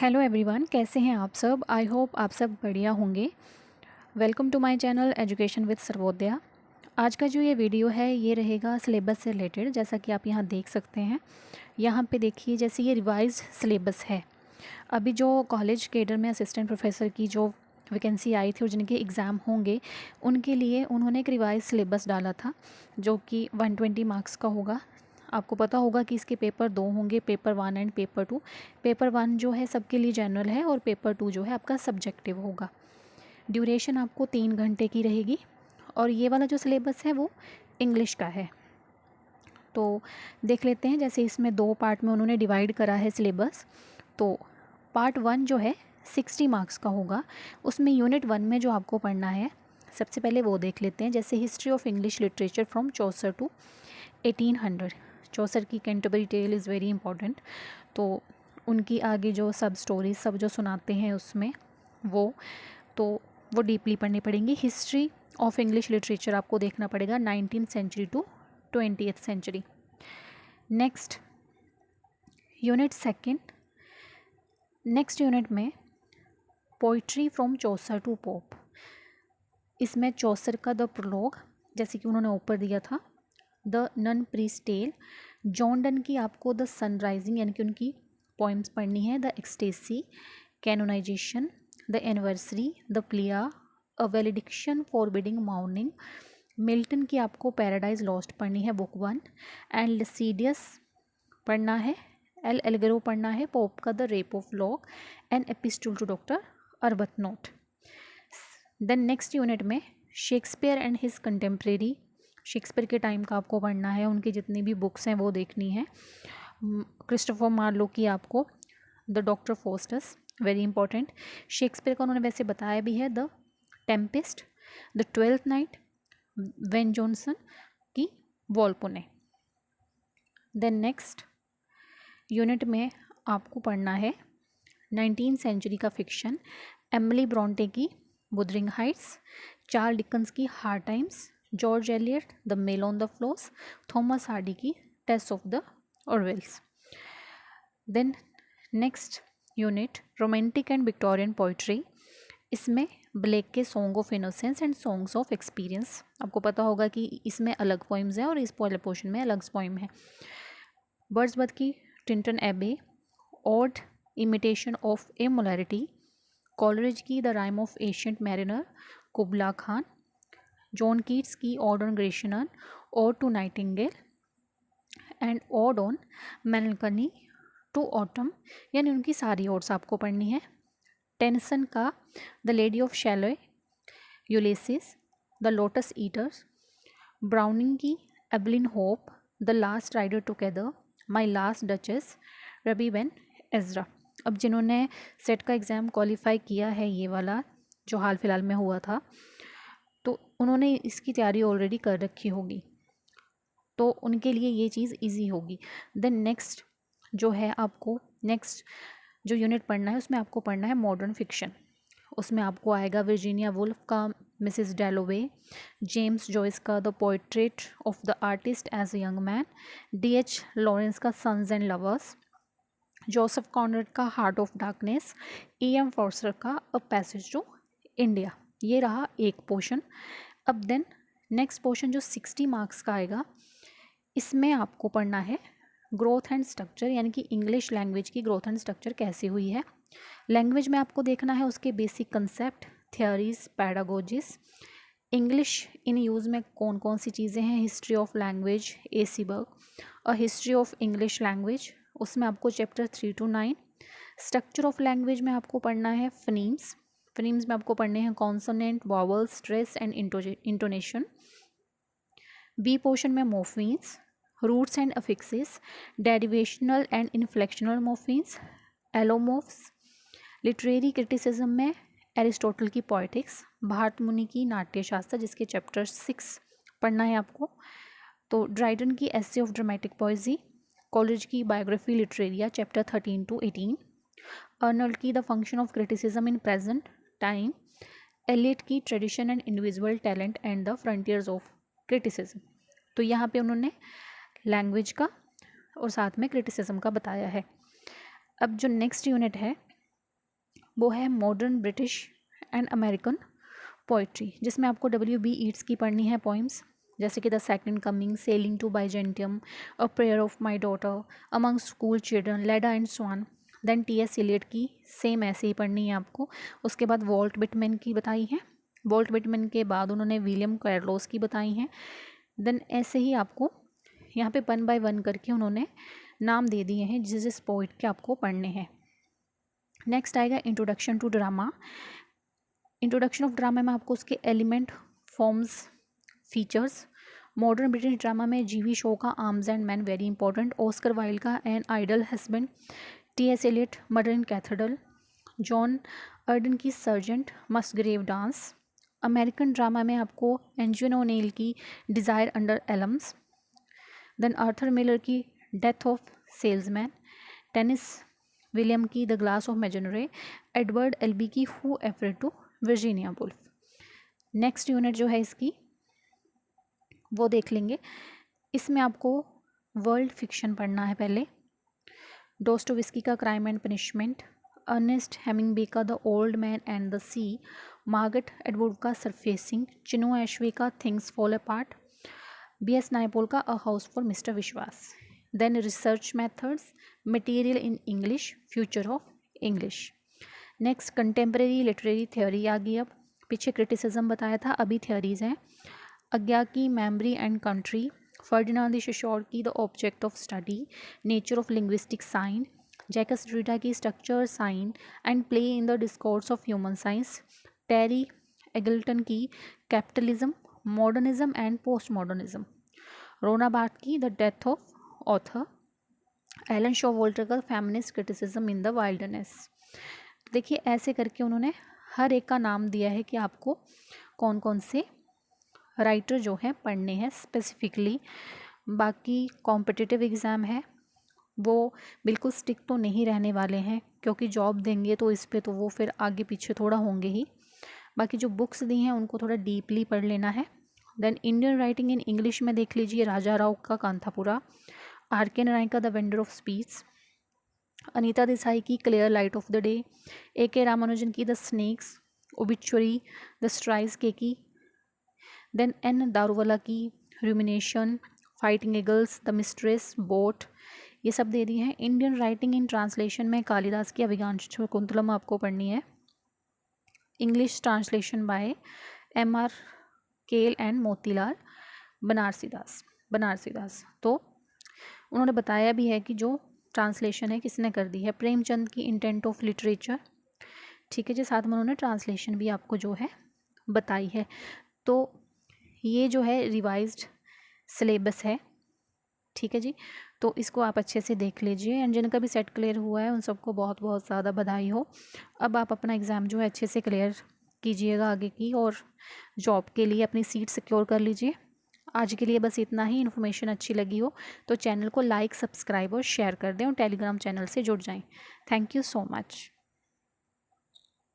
Hello everyone, कैसे हैं आप सब। आई होप आप सब बढ़िया होंगे। Welcome to my channel education with Sarvodaya. आज का जो ये वीडियो है ये रहेगा सिलेबस से रिलेटेड। जैसा कि आप यहाँ देख सकते हैं, यहाँ पे देखिए जैसे ये रिवाइज सिलेबस है। अभी जो कॉलेज कैडर में असिस्टेंट प्रोफेसर की जो वैकेंसी आई थी और जिनके एग्ज़ाम होंगे उनके लिए उन्होंने एक रिवाइज सिलेबस डाला था जो कि 120 मार्क्स का होगा। आपको पता होगा कि इसके पेपर 2 होंगे, पेपर 1 एंड पेपर 2। पेपर 1 जो है सबके लिए जनरल है और पेपर 2 जो है आपका सब्जेक्टिव होगा। ड्यूरेशन आपको 3 घंटे की रहेगी और ये वाला जो सिलेबस है वो इंग्लिश का है। तो देख लेते हैं, जैसे इसमें 2 पार्ट में उन्होंने डिवाइड करा है सिलेबस। तो पार्ट 1 जो है 60 मार्क्स का होगा। उसमें यूनिट 1 में जो आपको पढ़ना है सबसे पहले वो देख लेते हैं। जैसे history of English literature from Chaucer to 1800। Chaucer की Canterbury tale is very important. तो उनकी आगे जो सब स्टोरीज सब जो सुनाते हैं उसमें वो डीपली पढ़नी पड़ेंगी। हिस्ट्री ऑफ इंग्लिश लिटरेचर आपको देखना पड़ेगा 19th century to 20th century. Next unit second, next unit में poetry from Chaucer to Pope. इसमें चौसर का द प्रोलॉग, जैसे कि उन्होंने ऊपर दिया था, the nun priest tale. John Donne की आपको द सनराइजिंग यानी कि उनकी पोइम्स पढ़नी है। The ecstasy, canonization, the anniversary, the flea, a valediction forbidding mourning. Milton की आपको पैराडाइज लॉस्ट पढ़नी है बुक 1। एंड लिसीडियस पढ़ना है। एल एल्गरो पढ़ना है। पोप का the rape of lock and epistle to doctor Arbuthnot. Then next unit में Shakespeare and his contemporary. Shakespeare के टाइम का आपको पढ़ना है, उनकी जितनी भी बुक्स हैं वो देखनी है। क्रिस्टोफर मार्लो की आपको the doctor Faustus, very important. Shakespeare का उन्होंने वैसे बताया भी है, the Tempest, the twelfth night, when Johnson की वॉल्पोने। देन नेक्स्ट यूनिट में आपको पढ़ना है 19th सेंचुरी का फिक्शन। एमिली ब्रॉन्टे की वुदरिंग हाइट्स, चार्ल्स डिकन्स की hard times, George Eliot the mill on the Floss, Thomas Hardy की Tess of the Urbervilles. Then next unit romantic and Victorian poetry. इसमें Blake के song of innocence and songs of experience. आपको पता होगा कि इसमें अलग पोइम्स हैं और इस पहले पोर्शन में अलग पोइम है। वर्ड्सवर्थ की Tintern Abbey, ode imitation of immortality. Coleridge की the rime of ancient mariner, Kubla Khan. John Keats की ode on Grecian, ode to nightingale and ode on melancholy to autumn, यानी उनकी सारी odes आपको पढ़नी है। टेनिसन का the lady of Shalott, Ulysses, the lotus eaters. Browning की Evelyn Hope, the last rider together, my last duchess, Rabbi Ben Ezra. अब जिन्होंने सेट का एग्ज़ाम क्वालिफाई किया है, ये वाला जो हाल फिलहाल में हुआ था, तो उन्होंने इसकी तैयारी ऑलरेडी कर रखी होगी, तो उनके लिए ये चीज़ इजी होगी। देन नेक्स्ट जो है आपको नेक्स्ट जो यूनिट पढ़ना है उसमें आपको पढ़ना है मॉडर्न फिक्शन। उसमें आपको आएगा वर्जीनिया वुल्फ का मिसेस डैलोवे, जेम्स जॉयस का the portrait of the artist as a young man, D.H. Lawrence का sons and lovers, Joseph Conrad का heart of darkness, E.M. Forster का अ पैसेज टू इंडिया। ये रहा एक portion. अब then next portion जो 60 marks का आएगा, इसमें आपको पढ़ना है ग्रोथ एंड स्ट्रक्चर, यानी कि इंग्लिश लैंग्वेज की ग्रोथ एंड स्ट्रक्चर कैसी हुई है। लैंग्वेज में आपको देखना है उसके basic concept, theories, pedagogies. English in use में कौन कौन सी चीज़ें हैं, हिस्ट्री ऑफ लैंग्वेज AC बर्ग, और हिस्ट्री ऑफ इंग्लिश लैंग्वेज, उसमें आपको chapter 3 to 9। Structure of language में आपको पढ़ना है फनीम्स। फनीम्स में आपको पढ़ने हैं consonant, vowel, stress and intonation. B portion में morphemes, roots and affixes, derivational and inflectional morphemes, allomorphs. Literary criticism में एरिस्टोटल की पोएटिक्स, भारत मुनि की नाट्यशास्त्र जिसके चैप्टर 6 पढ़ना है आपको। तो ड्राइडन की essay of dramatic poesy, Coleridge की biographia literaria chapter 13 to 18, Arnold की the function of criticism in present time, Eliot की tradition and individual talent and the frontiers of criticism. तो यहाँ पे उन्होंने लैंग्वेज का और साथ में क्रिटिसिज्म का बताया है। अब जो नेक्स्ट यूनिट है वो है modern British and American poetry, जिसमें आपको W.B. ईट्स की पढ़नी है पोइम्स, जैसे कि the second coming, sailing to Byzantium, a prayer of my daughter, among school children, Leda and swan. Then T.S. Eliot की सेम ऐसे ही पढ़नी है आपको। उसके बाद वॉल्ट विटमैन की बताई है। वॉल्ट विटमैन के बाद उन्होंने विलियम कैरलोस की बताई हैं। देन ऐसे ही आपको यहाँ पे 1 बाय 1 करके उन्होंने नाम दे दिए हैं जिस पोइट के आपको पढ़ने हैं। नेक्स्ट आएगा introduction to drama. Introduction of drama में आपको उसके element, forms, features. Modern British drama में G.V. शो का arms and man very important, Oscar Wilde का an ideal husband, T.S. Eliot murder in cathedral, John Arden की serjeant, Musgrave dance. American drama में आपको Eugene O'Neill की desire under elms, then Arthur Miller की death of salesman, Tennessee William की the glass of menagerie, Edward Elby की who afraid to Virginia Woolf. Next unit जो है इसकी वो देख लेंगे। इसमें आपको वर्ल्ड फिक्शन पढ़ना है पहले। डोस्टोवेस्की का crime and punishment, Ernest Hemingway का the old man and the sea, Margaret Atwood का सरफेसिंग, चिनो एशवे का things fall apart, B.S. Naipaul का a house for Mr Biswas. Then research methods, material in English, future of English. Next contemporary literary theory आ गई। अब पीछे criticism बताया था, अभी थ्योरीज हैं। अज्ञा की memory and country, Ferdinand de Saussure की the object of study, nature of linguistic sign, Jacques Derrida की structure, sign and play in the discourse of human science, Terry Eagleton की capitalism, modernism and post modernism, Roland Barthes की the death of author, Elaine Showalter का feminist criticism in the wilderness. देखिए ऐसे करके उन्होंने हर एक का नाम दिया है कि आपको कौन कौन से राइटर जो हैं पढ़ने हैं स्पेसिफिकली। बाकी कॉम्पिटिटिव एग्ज़ाम है वो बिल्कुल स्टिक तो नहीं रहने वाले हैं, क्योंकि जॉब देंगे तो इस पे तो वो फिर आगे पीछे थोड़ा होंगे ही। बाकी जो बुक्स दी हैं उनको थोड़ा डीपली पढ़ लेना है। Then Indian writing in English में देख लीजिए राजा राव का कांथापुरा, R.K. नारायण का the vendor of speech, Anita Desai की clear light of the day, A.K. Ramanujan की the snakes, obituary the striders Keki, then N. Daruwalla की rumination, fighting eagles, the mistress, boat, ये सब दे दिए हैं। इंडियन राइटिंग इन ट्रांसलेशन में कालिदास की अभिज्ञान शकुंतलम आपको पढ़नी है। English translation bye M.R. केल एंड मोतीलाल बनारसीदास। तो उन्होंने बताया भी है कि जो ट्रांसलेशन है किसने कर दी है, प्रेमचंद की इंटेंट ऑफ लिटरेचर। ठीक है जी, साथ में उन्होंने ट्रांसलेशन भी आपको जो है बताई है। तो ये जो है रिवाइज्ड सिलेबस है। ठीक है जी, तो इसको आप अच्छे से देख लीजिए एंड जिनका भी सेट क्लियर हुआ है उन सबको बहुत बहुत ज़्यादा बधाई हो। अब आप अपना एग्ज़ाम जो है अच्छे से क्लियर कीजिएगा आगे की, और जॉब के लिए अपनी सीट सिक्योर कर लीजिए। आज के लिए बस इतना ही। इन्फॉर्मेशन अच्छी लगी हो तो चैनल को लाइक, सब्सक्राइब और शेयर कर दें और टेलीग्राम चैनल से जुड़ जाएं। Thank you so much.